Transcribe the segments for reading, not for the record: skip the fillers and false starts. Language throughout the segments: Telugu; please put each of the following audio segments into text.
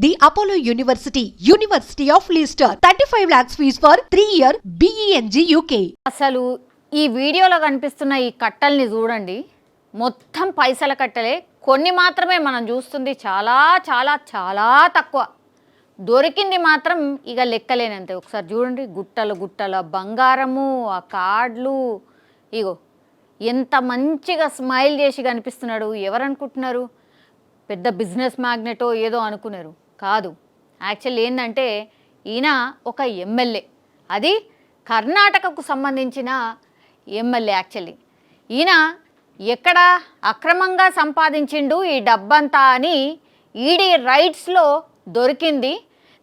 The Apollo University, University of Leicester, 35 lakhs fees for 3-year BEng UK. అసలు ఈ వీడియోలో కనిపిస్తున్న ఈ కట్టల్ని చూడండి, మొత్తం పైసల కట్టలే. కొన్ని మాత్రమే మనం చూస్తుంది, చాలా చాలా చాలా తక్కువ. దొరికింది మాత్రం ఇక లెక్కలేనంతే. ఒకసారి చూడండి, గుట్టలు గుట్టల బంగారము, ఆ కార్డులు. ఇగో ఎంత మంచిగా స్మైల్ చేసి కనిపిస్తున్నాడు. ఎవరు అనుకుంటున్నారు? పెద్ద బిజినెస్ మ్యాగ్నెటో ఏదో అనుకున్నారు. కాదు, యాక్చువల్ ఏంటంటే ఈయన ఒక ఎమ్మెల్యే, అది కర్ణాటకకు సంబంధించిన ఎమ్మెల్యే. యాక్చువల్లీ ఈయన ఎక్కడ అక్రమంగా సంపాదించిండు ఈ డబ్బంతా అని ఈడీ రైట్స్లో దొరికింది.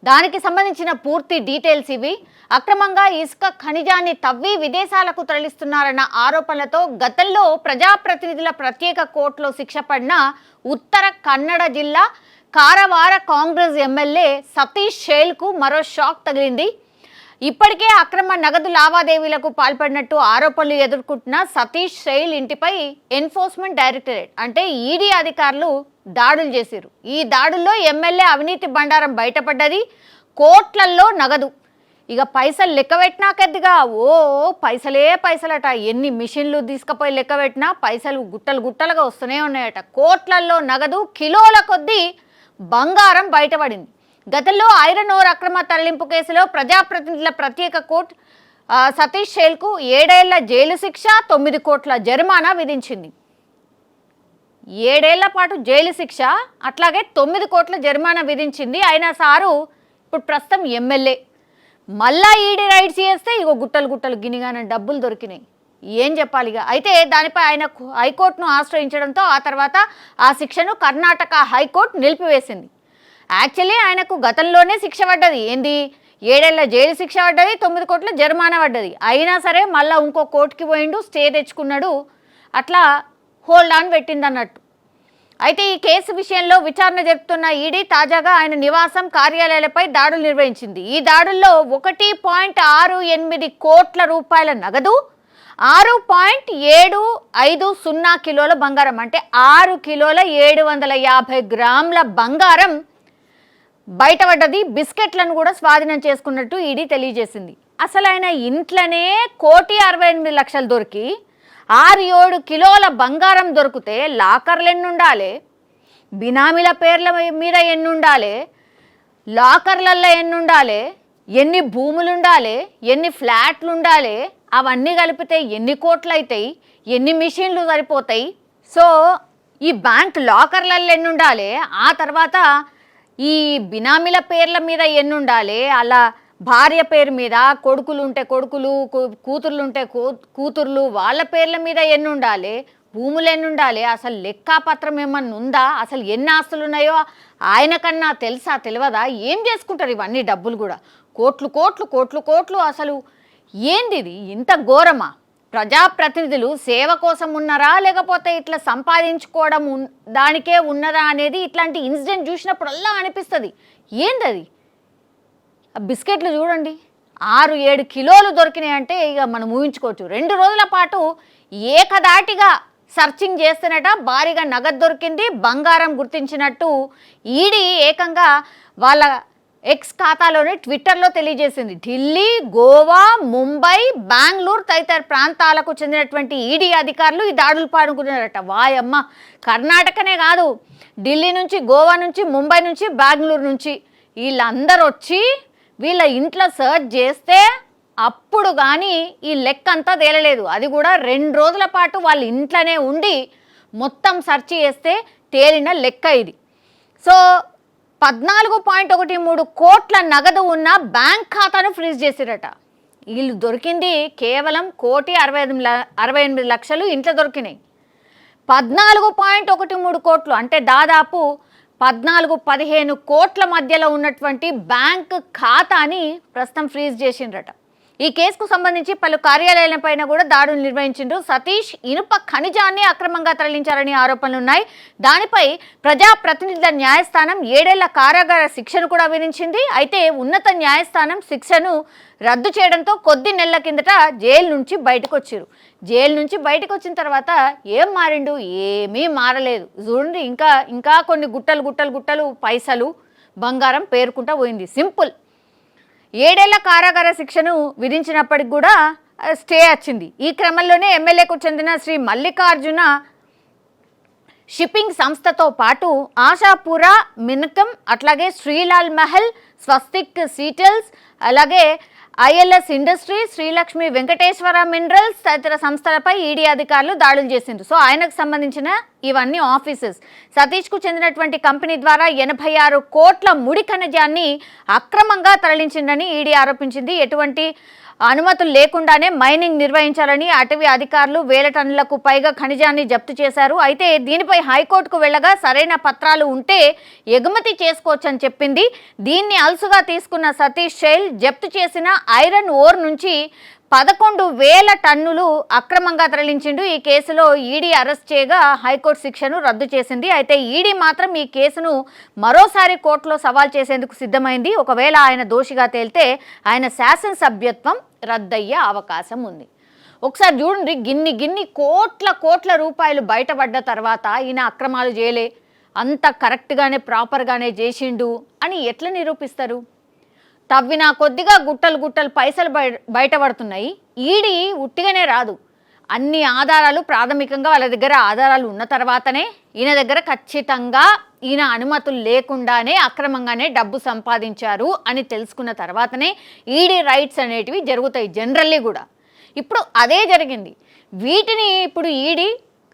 దానికి సంబంధించిన పూర్తి డీటెయిల్స్ ఇవి. అక్రమంగా ఇసుక ఖనిజాన్ని తవ్వి విదేశాలకు తరలిస్తున్నారన్న ఆరోపణలతో గతంలో ప్రజాప్రతినిధుల ప్రత్యేక కోర్టులో శిక్ష పడిన ఉత్తర కన్నడ జిల్లా కారవార కాంగ్రెస్ ఎమ్మెల్యే సతీష్ శైల్కు మరో షాక్ తగిలింది. ఇప్పటికే అక్రమ నగదు లావాదేవీలకు పాల్పడినట్టు ఆరోపణలు ఎదుర్కొంటున్న సతీష్ శైల్ ఇంటిపై ఎన్ఫోర్స్మెంట్ డైరెక్టరేట్ అంటే ఈడీ అధికారులు దాడులు చేశారు. ఈ దాడుల్లో ఎమ్మెల్యే అవినీతి బండారం బయటపడ్డది. కోట్లల్లో నగదు. ఇక పైసలు లెక్క పెట్టినా కొద్దిగా పైసలే పైసలట. ఎన్ని మిషన్లు తీసుకుపోయి లెక్క పెట్టినా పైసలు గుట్టలు గుట్టలుగా వస్తూనే ఉన్నాయట. కోట్లల్లో నగదు, కిలోల కొద్దీ బంగారం బయటపడింది. గతంలో ఐరన్ ఓర్ అక్రమ తరలింపు కేసులో ప్రజాప్రతినిధుల ప్రత్యేక కోర్టు సతీష్ శైల్కు 7 ఏళ్ల జైలు శిక్ష, 9 కోట్ల జరిమానా విధించింది. 7 ఏళ్ల పాటు జైలు శిక్ష, అట్లాగే 9 కోట్ల జరిమానా విధించింది. అయినా సారు ఇప్పుడు ప్రస్తుతం ఎమ్మెల్యే. మళ్ళా ఈడీ రైడ్స్ చేస్తే ఇగో గుట్టలు గుట్టలు గినిగానే డబ్బులు దొరికినాయి. ఏం చెప్పాలి ఇక. అయితే దానిపై ఆయన హైకోర్టును ఆశ్రయించడంతో ఆ తర్వాత ఆ శిక్షను కర్ణాటక హైకోర్టు నిలిపివేసింది. యాక్చువల్లీ ఆయనకు గతంలోనే శిక్ష పడ్డది. ఏంది? 7 ఏళ్ల జైలు శిక్ష పడ్డది, 9 కోట్ల జరిమానా పడ్డది. అయినా సరే మళ్ళీ ఇంకో కోర్టుకి పోయిండు, స్టే తెచ్చుకున్నాడు, అట్లా హోల్డ్ ఆన్ పెట్టింది అన్నట్టు. అయితే ఈ కేసు విషయంలో విచారణ జరుపుతున్న ఈడీ తాజాగా ఆయన నివాసం, కార్యాలయాలపై దాడులు నిర్వహించింది. ఈ దాడుల్లో 1.68 కోట్ల రూపాయల నగదు, 6.750 కిలోల బంగారం అంటే 6 కిలోల 750 గ్రాముల బంగారం బయటపడ్డది. బిస్కెట్లను కూడా స్వాధీనం చేసుకున్నట్టు ఈడీ తెలియజేసింది. అసలు ఆయన ఇంట్లోనే 1,68,00,000 దొరికి 6-7 కిలోల బంగారం దొరికితే లాకర్లు ఎన్ని ఉండాలి, బినామీల పేర్ల మీద ఎన్ని ఉండాలి, లాకర్లల్లో ఎన్ని ఉండాలి, ఎన్ని భూములు ఉండాలి, ఎన్ని ఫ్లాట్లు ఉండాలి, అవన్నీ కలిపితే ఎన్ని కోట్లు అవుతాయి, ఎన్ని మిషన్లు సరిపోతాయి. సో ఈ బ్యాంక్ లాకర్లలో ఎన్ని ఉండాలి, ఆ తర్వాత ఈ బినామీల పేర్ల మీద ఎన్ని ఉండాలి, అలా భార్య పేరు మీద, కొడుకులు ఉంటే కొడుకులు, కూతుర్లు ఉంటే కూతుర్లు, వాళ్ళ పేర్ల మీద ఎన్ని ఉండాలి, భూములు ఎన్ని ఉండాలి, అసలు లెక్కాపత్రం ఏమన్నా ఉందా, అసలు ఎన్ని ఆస్తులు ఉన్నాయో ఆయన కన్నా తెలుసా తెలియదా? ఏం చేసుకుంటారు ఇవన్నీ డబ్బులు కూడా? కోట్లు కోట్లు కోట్లు కోట్లు. అసలు ఏంది ఇది? ఇంత ఘోరమా? ప్రజాప్రతినిధులు సేవ కోసం ఉన్నారా, లేకపోతే ఇట్లా సంపాదించుకోవడం దానికే ఉన్నదా అనేది ఇట్లాంటి ఇన్సిడెంట్ చూసినప్పుడల్లా అనిపిస్తుంది. ఏందది? బిస్కెట్లు చూడండి, 6-7 కిలోలు దొరికినాయి అంటే ఇక మనం ఊహించుకోవచ్చు. 2 రోజుల పాటు ఏకదాటిగా సర్చింగ్ చేస్తున్నట. భారీగా నగదు దొరికింది, బంగారం గుర్తించినట్టు ఈడీ ఏకంగా వాళ్ళ ఎక్స్ ఖాతాలోనే ట్విట్టర్లో తెలియజేసింది. ఢిల్లీ, గోవా, ముంబై, బెంగళూరు తదితర ప్రాంతాలకు చెందినటువంటి ఈడీ అధికారులు ఈ దాడులు పాల్గొన్నారట. వాయమ్మ, కర్ణాటకనే కాదు, ఢిల్లీ నుంచి, గోవా నుంచి, ముంబై నుంచి, బెంగళూరు నుంచి వీళ్ళందరూ వచ్చి వీళ్ళ ఇంట్లో సర్చ్ చేస్తే అప్పుడు కానీ ఈ లెక్క అంతా తేలలేదు. అది కూడా 2 రోజుల పాటు వాళ్ళ ఇంట్లోనే ఉండి మొత్తం సర్చ్ చేస్తే తేలిన లెక్క ఇది. సో 14.13 కోట్ల నగదు ఉన్న బ్యాంక్ ఖాతాను ఫ్రీజ్ చేసిరట. వీళ్ళు దొరికింది కేవలం 1,68,00,000 ఇంట్లో దొరికినాయి. 14.13 కోట్లు అంటే దాదాపు 14-15 కోట్ల మధ్యలో ఉన్నటువంటి బ్యాంక్ ఖాతాని ప్రస్తుతం ఫ్రీజ్ చేసిండ్రట. ఈ కేసుకు సంబంధించి పలు కార్యాలయాలపైన కూడా దాడులు నిర్వహించిండ్రు. సతీష్ ఇనుప ఖనిజాన్ని అక్రమంగా తరలించారని ఆరోపణలున్నాయి. దానిపై ప్రజాప్రతినిధుల న్యాయస్థానం 7 ఏళ్ల కారాగార శిక్షను కూడా విధించింది. అయితే ఉన్నత న్యాయస్థానం శిక్షను రద్దు చేయడంతో కొద్ది నెలల కిందట జైలు నుంచి బయటకు వచ్చారు. జైలు నుంచి బయటకు వచ్చిన తర్వాత ఏం మారిండు? ఏమీ మారలేదు. చూడండి, ఇంకా కొన్ని గుట్టలు గుట్టలు గుట్టలు పైసలు, బంగారం పేరుకుంటా పోయింది. సింపుల్. 7 ఏళ్ల కారాగార శిక్షను విధించినప్పటికి కూడా స్టే వచ్చింది. ఈ క్రమంలోనే ఎమ్మెల్యేకు చెందిన శ్రీ మల్లికార్జున షిప్పింగ్ సంస్థతో పాటు ఆశాపురా మినకం, అట్లాగే శ్రీలాల్ మహల్, స్వస్తిక్ సీటల్స్, అలాగే ILS industries, Srilakshmi Venkateswara minerals తదితర సంస్థలపై ఈడీ అధికారులు దాడులు చేసిండ్రు. సో ఆయనకు సంబంధించిన ఇవన్నీ ఆఫీసెస్. సతీష్కు చెందినటువంటి కంపెనీ ద్వారా 86 కోట్ల ముడి ఖనిజాన్ని అక్రమంగా తరలించిందని ఈడీ ఆరోపించింది. ఎటువంటి అనుమతులు లేకుండానే మైనింగ్ నిర్వహించాలని అటవీ అధికారులు 1000 టన్నులకు పైగా ఖనిజాన్ని జప్తు చేశారు. అయితే దీనిపై హైకోర్టుకు వెళ్ళగా సరైన పత్రాలు ఉంటే ఎగుమతి చేసుకోవచ్చని చెప్పింది. దీన్ని అలుసుగా తీసుకున్న సతీష్ శైల్ జప్తు చేసిన ఐరన్ ఓర్ నుంచి 11,000 టన్నులు అక్రమంగా తరలించిండు. ఈ కేసులో ఈడీ అరెస్ట్ చేయగా హైకోర్టు శిక్షను రద్దు చేసింది. అయితే ఈడీ మాత్రం ఈ కేసును మరోసారి కోర్టులో సవాల్ చేసేందుకు సిద్ధమైంది. ఒకవేళ ఆయన దోషిగా తేలితే ఆయన శాసనసభ్యత్వం రద్దయ్యే అవకాశం ఉంది. ఒకసారి చూడండి, గిన్ని కోట్ల రూపాయలు బయటపడ్డ తర్వాత ఈయన అక్రమాలు చేయలే, అంత కరెక్ట్గానే ప్రాపర్గానే చేసిండు అని ఎట్లా నిరూపిస్తారు? తవ్వినా కొద్దిగా గుట్టలు పైసలు బయటపడుతున్నాయి. ఈడీ ఉట్టిగానే రాదు. అన్ని ఆధారాలు ప్రాథమికంగా వాళ్ళ దగ్గర ఆధారాలు ఉన్న తర్వాతనే ఈయన దగ్గర ఖచ్చితంగా ఈయన అనుమతులు లేకుండానే అక్రమంగానే డబ్బు సంపాదించారు అని తెలుసుకున్న తర్వాతనే ఈడీ రైట్స్ అనేటివి జరుగుతాయి జనరల్లీ కూడా. ఇప్పుడు అదే జరిగింది. వీటిని ఇప్పుడు ఈడీ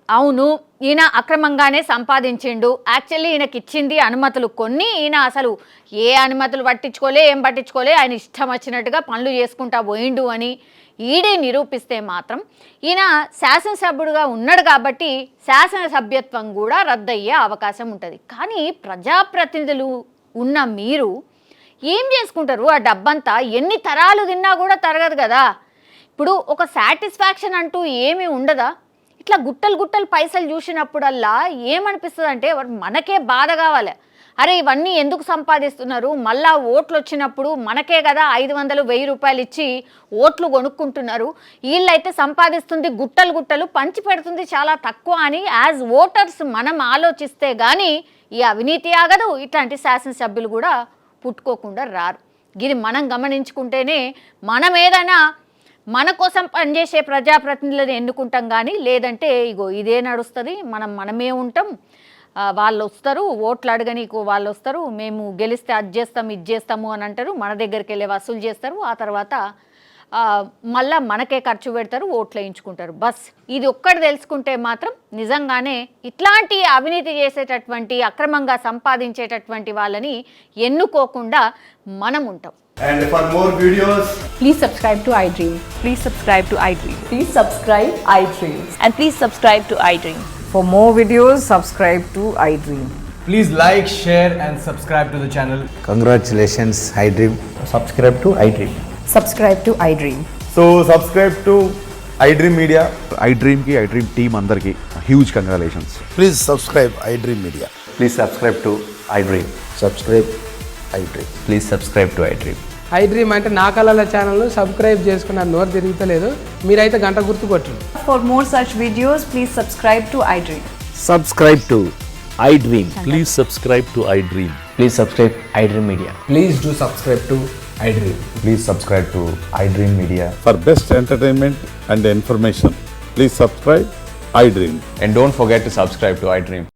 అవును ఈయన అక్రమంగానే సంపాదించిండు, యాక్చువల్లీ ఈయనకి ఇచ్చింది అనుమతులు కొన్ని, ఈయన అసలు ఏ అనుమతులు ఏం పట్టించుకోలే, ఆయన ఇష్టం వచ్చినట్టుగా పనులు చేసుకుంటా పోయిండు అని ఈడీ నిరూపిస్తే మాత్రం ఈయన శాసనసభ్యుడుగా ఉన్నాడు కాబట్టి శాసనసభ్యత్వం కూడా రద్దయ్యే అవకాశం ఉంటుంది. కానీ ప్రజాప్రతినిధులు ఉన్న మీరు ఏం చేసుకుంటారు? ఆ డబ్బంతా ఎన్ని తరాలు తిన్నా కూడా తరగదు కదా. ఇప్పుడు ఒక సాటిస్ఫాక్షన్ అంటూ ఏమీ ఉండదా? ఇట్లా గుట్టలు పైసలు చూసినప్పుడల్లా ఏమనిపిస్తుంది అంటే మనకే బాధ కావాలి. అరే ఇవన్నీ ఎందుకు సంపాదిస్తున్నారు? మళ్ళా ఓట్లు వచ్చినప్పుడు మనకే కదా 500-1000 రూపాయలు ఇచ్చి ఓట్లు కొనుక్కుంటున్నారు. వీళ్ళైతే సంపాదిస్తుంది గుట్టలు పంచి పెడుతుంది చాలా తక్కువ అని యాజ్ ఓటర్స్ మనం ఆలోచిస్తే కానీ ఈ అవినీతి ఆగదు. ఇట్లాంటి శాసనసభ్యులు కూడా పుట్టుకోకుండా రారు. ఇది మనం గమనించుకుంటేనే మనం ఏదైనా మన కోసం పనిచేసే ప్రజాప్రతినిధులను ఎన్నుకుంటాం. కానీ లేదంటే ఇగో ఇదే నడుస్తుంది, మనమే ఉంటాం, వాళ్ళు వస్తారు ఓట్లు అడగనీకు, వాళ్ళు వస్తారు, మేము గెలిస్తే అది చేస్తాం ఇది చేస్తాము అని అంటారు, మన దగ్గరికి వెళ్ళి వసూలు చేస్తారు, ఆ తర్వాత మళ్ళా మనకే ఖర్చు పెడతారు, ఓట్లు వేయించుకుంటారు. బస్ ఇది ఒక్కటి తెలుసుకుంటే మాత్రం నిజంగానే ఇట్లాంటి అవినీతి చేసేటటువంటి అక్రమంగా సంపాదించేటటువంటి వాళ్ళని ఎన్నుకోకుండా మనం ఉంటాం. And for more videos, Please subscribe to iDream. Please subscribe to iDream. Please subscribe iDream. And please subscribe to iDream. For more videos, subscribe to iDream. please like, share and subscribe to the channel. Congratulations, iDream. Subscribe to iDream. Subscribe to iDream. So subscribe to iDream Media. iDream ki iDream team andarki huge congratulations. Please subscribe iDream Media. Please subscribe to iDream. Subscribe iDream. Please subscribe to iDream. iDream అంటే నా కళల ఛానల్ సబ్స్క్రైబ్ చేసుకున్న నోరు తిరుగుతలేదు, మీరైతే గంట గుర్తు కొట్టండి. For more such videos, please subscribe to iDream. Subscribe to iDream. Please subscribe to iDream. Please subscribe iDream Media. Please do subscribe to iDream. Please subscribe to iDream Media. For best entertainment and information, please subscribe iDream. And don't forget to subscribe to iDream.